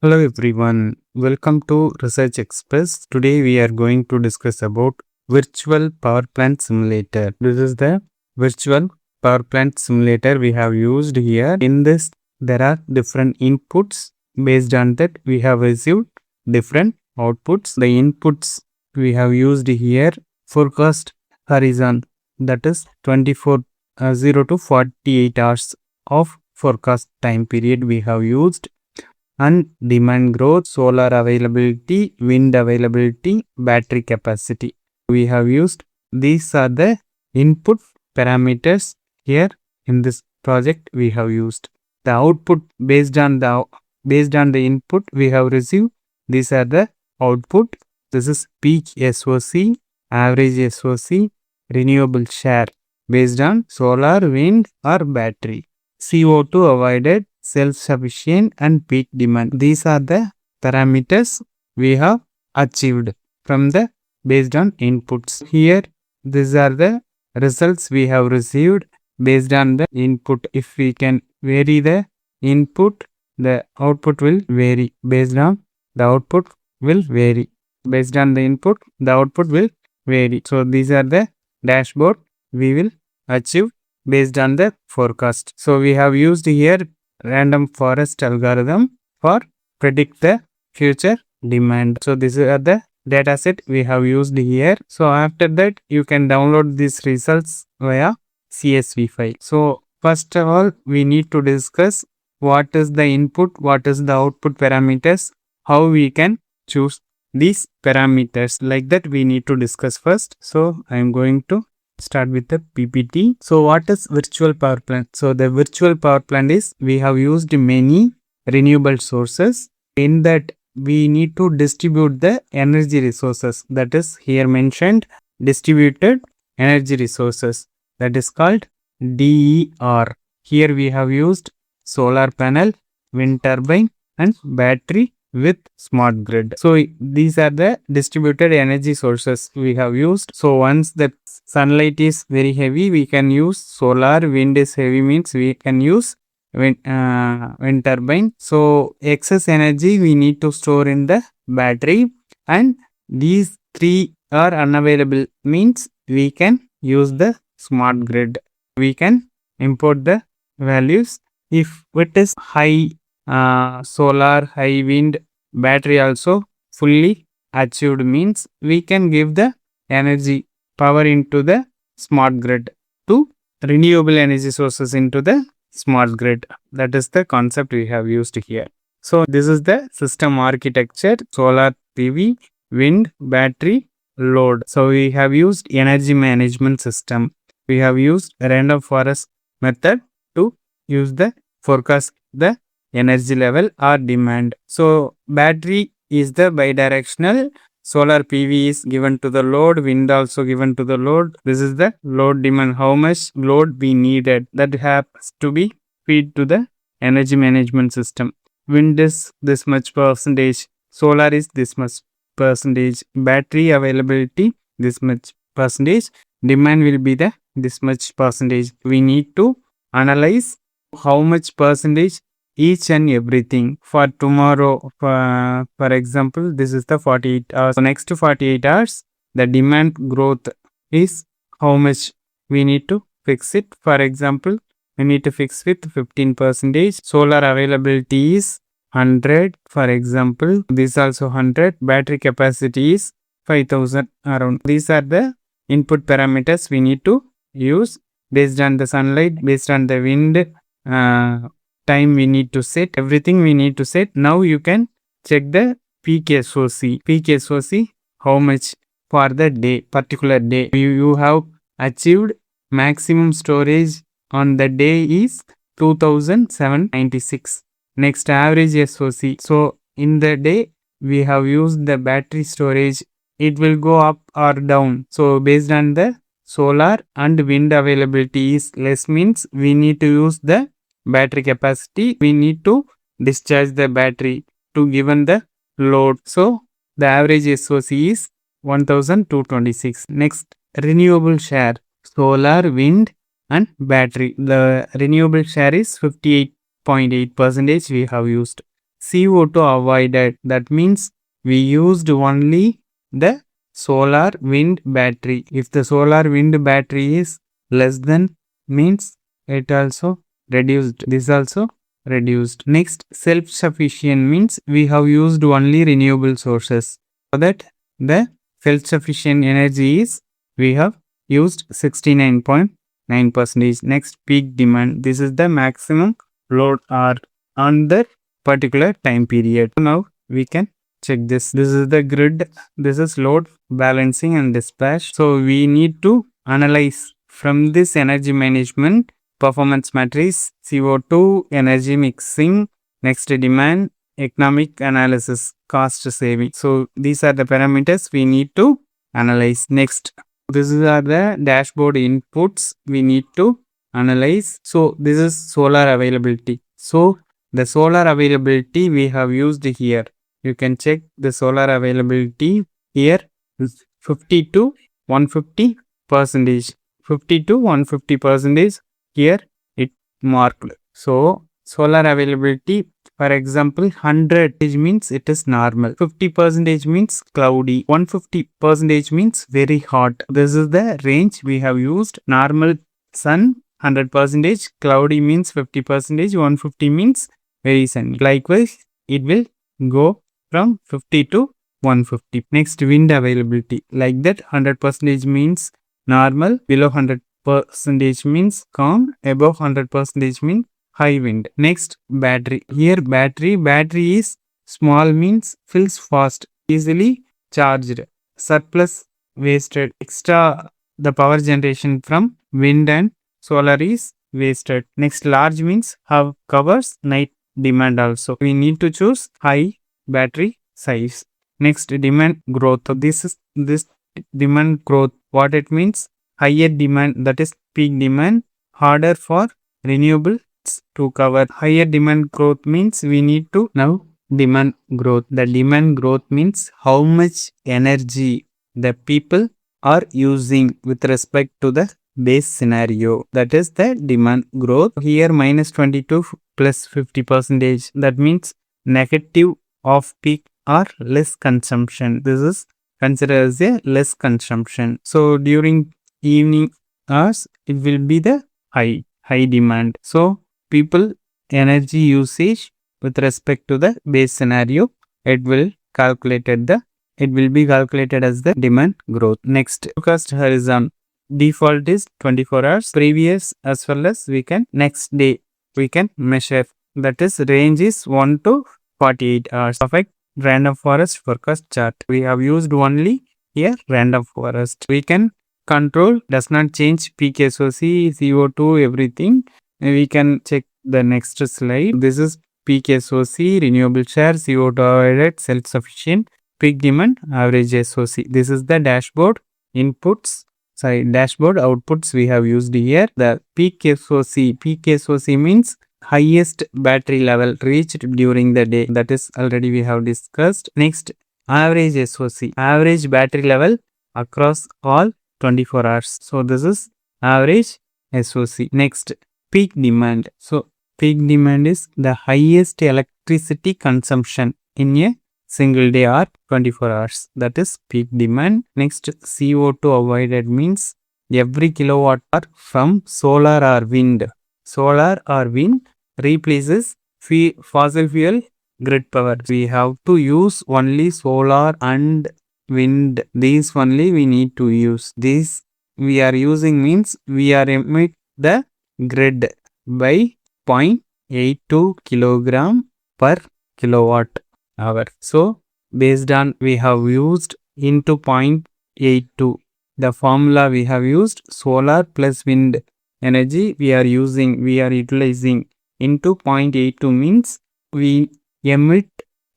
Hello everyone, welcome to Research Express. Today we are going to discuss about virtual power plant simulator. This is the virtual power plant simulator we have used here. In this there are different inputs. Based on that we have received different outputs. The inputs we have used here: forecast horizon, that is 0 to 48 hours of forecast time period we have used, and demand growth, solar availability, wind availability, battery capacity. We have used these are the input parameters here in this project we have used. The output based on the input we have received, these are the output. This is peak SOC, average SOC, renewable share based on solar, wind or battery. CO2 avoided, self-sufficient and peak demand. These are the parameters we have achieved from the based on inputs. Here these are the results we have received based on the input. If we can vary the input, the output will vary. Based on the output will vary. Based on the input, the output will vary. So these are the dashboard we will achieve based on the forecast. So we have used here random forest algorithm for predict the future demand. So these are the data set we have used here. So after that you can download these results via CSV file. So first of all we need to discuss what is the input, what is the output parameters, how we can choose these parameters. Like that we need to discuss first. So I am going to start with the PPT. So what is virtual power plant? So the virtual power plant is we have used many renewable sources. In that we need to distribute the energy resources, that is here mentioned distributed energy resources, that is called DER. Here we have used solar panel, wind turbine and battery with smart grid. So these are the distributed energy sources we have used. So once the sunlight is very heavy, we can use solar. Wind is heavy means we can use wind turbine. So excess energy we need to store in the battery, and these three are unavailable means we can use the smart grid. We can import the values. If it is high solar, high wind, battery also fully achieved means we can give the energy power into the smart grid to renewable energy sources into the smart grid. That is the concept we have used here. So this is the system architecture: solar, PV, wind, battery, load. So we have used energy management system. We have used random forest method to use the forecast the energy level or demand. So battery is the bidirectional, solar PV is given to the load, wind also given to the load. This is the load demand, how much load we needed, that has to be feed to the energy management system. Wind is this much percentage, solar is this much percentage, battery availability this much percentage, demand will be the this much percentage. We need to analyze how much percentage each and everything. For tomorrow, for example, this is the 48 hours. So next to 48 hours, the demand growth is how much we need to fix it. For example, we need to fix with 15%. Solar availability is 100. For example, this also 100. Battery capacity is 5000 around. These are the input parameters we need to use based on the sunlight, based on the wind, time we need to set, everything we need to set. Now you can check the peak SOC. Peak SOC, how much for the day, particular day. You have achieved maximum storage on the day is 2796. Next, average SOC. So in the day we have used the battery storage, it will go up or down. So based on the solar and wind availability is less means we need to use the battery capacity. We need to discharge the battery to given the load. So the average SOC is 1226. Next, renewable share, solar, wind and battery. The renewable share is 58.8% we have used. CO2 avoided. That means we used only the solar wind battery. If the solar wind battery is less than, means it also reduced. This also reduced. Next, self-sufficient means we have used only renewable sources. So that the self-sufficient energy is we have used 69.9%. Next, peak demand. This is the maximum load hour on that particular time period. Now we can check this. This is the grid. This is load balancing and dispatch. So we need to analyze from this energy management performance matrix, CO2, energy mixing, next demand, economic analysis, cost saving. So these are the parameters we need to analyze. Next, these are the dashboard inputs we need to analyze. So this is solar availability. So the solar availability we have used here. You can check the solar availability here is 50 to 150 percentage. 50 to 150 percentage here it marked. So solar availability, for example, 100 means it is normal, 50 percentage means cloudy, 150 percentage means very hot. This is the range we have used. Normal sun 100 percentage, cloudy means 50 percentage, 150 means very sunny. Likewise, it will go from 50 to 150. Next, wind availability. Like that, 100 percentage means normal, below 100 percentage means calm, above 100 percentage means high wind. Next, battery. Here, battery is small means fills fast, easily charged, surplus wasted, extra the power generation from wind and solar is wasted. Next, large means have covers night demand also. We need to choose high battery size. Next, demand growth. This demand growth, what it means? Higher demand, that is peak demand, harder for renewables to cover. Higher demand growth means we need to now demand growth. The demand growth means how much energy the people are using with respect to the base scenario. That is the demand growth. Here minus 22 plus 50 percentage. That means negative of peak or less consumption. This is considered as a less consumption. So during evening hours it will be the high demand. So people energy usage with respect to the base scenario, it will be calculated as the demand growth. Next, forecast horizon. Default is 24 hours. Previous as well as we can next day we can measure. That is range is 1 to 48 hours. Perfect random forest forecast chart. We have used only here random forest. We can control does not change PKSOC, CO2, everything. We can check the next slide. This is PKSOC, renewable share, CO2 avoided, self-sufficient, peak demand, average SOC. This is the dashboard inputs. Dashboard outputs we have used here. The PKSOC means highest battery level reached during the day. That is already we have discussed. Next, average SOC, average battery level across all 24 hours. So this is average SOC. Next, peak demand. So peak demand is the highest electricity consumption in a single day or 24 hours. That is peak demand. Next, CO2 avoided means every kilowatt hour from solar or wind. Solar or wind replaces fossil fuel grid power. We have to use only solar and wind. These only we need to use. This we are using means we are emit the grid by 0.82 kilogram per kilowatt hour. So based on we have used into 0.82. The formula we have used solar plus wind energy we are utilizing into 0.82 means we emit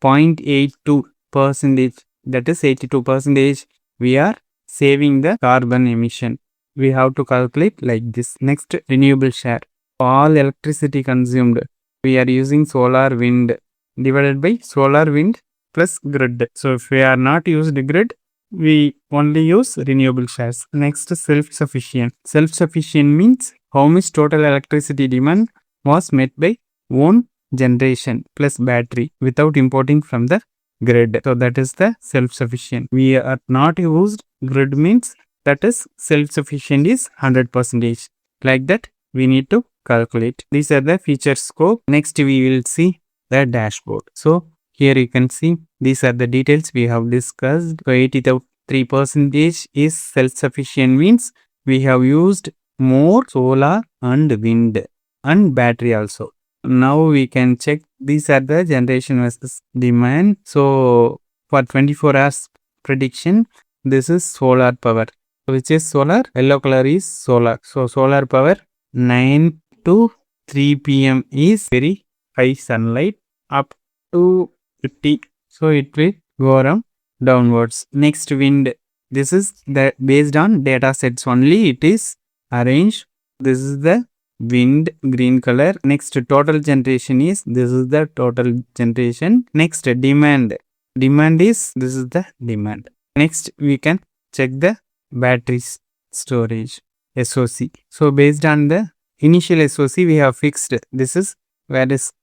0.82 percentage, that is 82% we are saving the carbon emission. We have to calculate like this. Next, renewable share. All electricity consumed we are using solar wind divided by solar wind plus grid. So if we are not used grid, we only use renewable shares. Next, self-sufficient. Self-sufficient means how much total electricity demand was met by own generation plus battery without importing from the grid. So that is the self-sufficient. We are not used grid means that is self-sufficient is 100%. Like that we need to calculate. These are the feature scope. Next we will see the dashboard. So here you can see these are the details we have discussed. So 83% is self-sufficient means we have used more solar and wind and battery also. Now we can check these are the generation versus demand. So for 24 hours prediction, this is solar power. Which is solar? Yellow color is solar. So solar power 9 to 3 p.m. is very high sunlight up to 50. So it will go around downwards. Next wind. This is the based on data sets only. It is arranged. This is the wind green color. Next total generation is this is the total generation. Next demand. Demand is this is the demand. Next we can check the batteries storage SOC. So based on the initial SOC we have fixed this is where is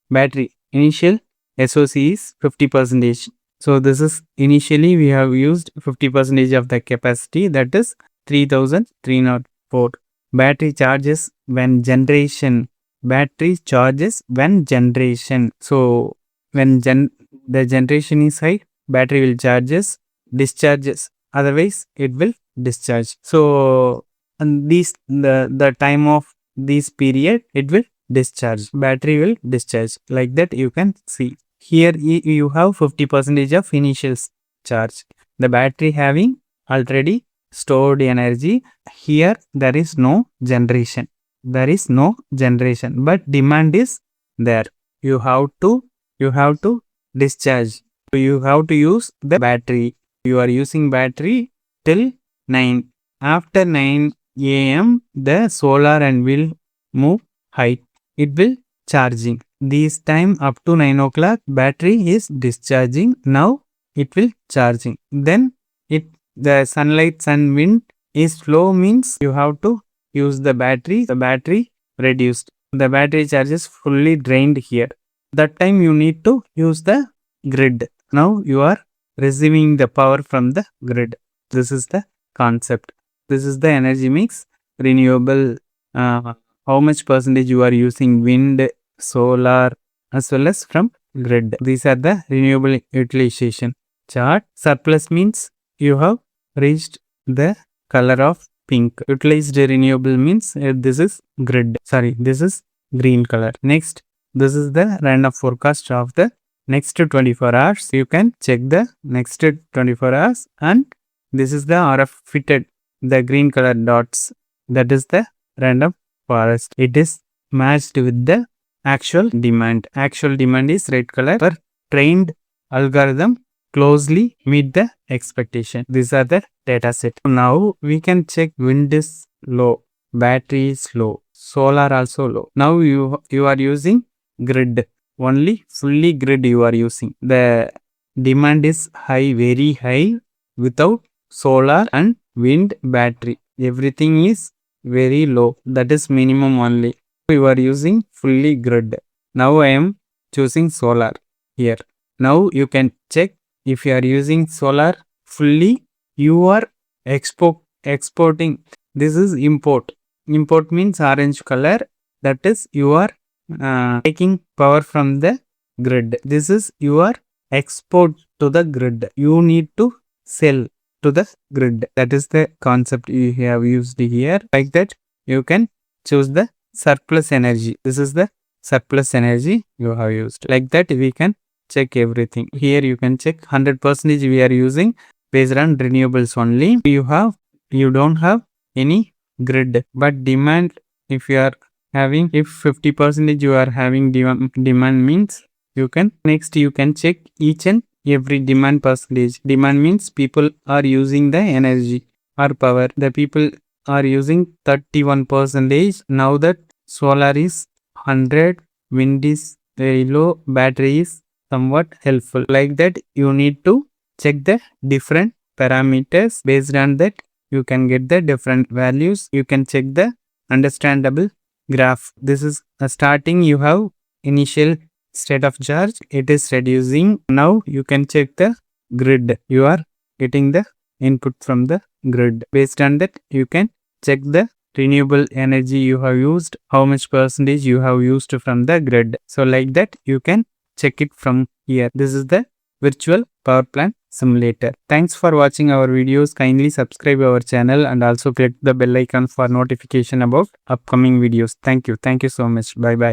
battery initial SOC is 50%. So this is initially we have used 50% of the capacity, that is 3304. Battery charges when generation. Battery charges when generation. So when the generation is high, battery will charges, discharges. Otherwise it will discharge. So and the time of this period it will discharge. Battery will discharge. Like that you can see. Here you have 50% of initial charge. The battery having already stored energy. Here there is no generation. There is no generation, but demand is there. You have to discharge. So you have to use the battery. You are using battery till 9. After 9 a.m. the solar and will move high. It will charging. This time up to 9 o'clock battery is discharging. Now it will charging. Then the sunlight sun wind is slow means you have to use the battery. The battery reduced. The battery charge is fully drained here. That time you need to use the grid. Now you are receiving the power from the grid. This is the concept. This is the energy mix. Renewable. How much percentage you are using wind, solar as well as from grid. These are the renewable utilization chart. Surplus means you have reached the color of pink. Utilized renewable means this is grid. Sorry, this is green color. Next, this is the random forecast of the next 24 hours. You can check the next 24 hours and this is the RF fitted, the green color dots. That is the random forest. It is matched with the actual demand. Actual demand is red color. Per trained algorithm closely meet the expectation. These are the data set. Now we can check wind is low, battery is low, solar also low. Now you are using grid. Only fully grid you are using. The demand is high, very high without solar and wind battery. Everything is very low. That is minimum only. You are using fully grid. Now I am choosing solar here. Now you can check if you are using solar fully, you are exporting. This is import. Import means orange color. That is you are taking power from the grid. This is your export to the grid. You need to sell to the grid. That is the concept you have used here. Like that you can choose the surplus energy. This is the surplus energy you have used. Like that we can check everything. Here you can check 100% we are using based on renewables only. You don't have any grid, but demand if you are having, if 50% you are having demand means you can check each and every demand percentage. Demand means people are using the energy or power. The people are using 31%. Now that solar is 100, wind is very low, battery is somewhat helpful. Like that you need to check the different parameters. Based on that you can get the different values. You can check the understandable graph. This is a starting. You have initial state of charge, it is reducing. Now you can check the grid. You are getting the input from the grid. Based on that, you can check the renewable energy you have used, how much percentage you have used from the grid. So like that, you can check it from here. This is the virtual power plant simulator. Thanks for watching our videos. Kindly subscribe our channel and also click the bell icon for notification about upcoming videos. Thank you. Thank you so much. Bye bye.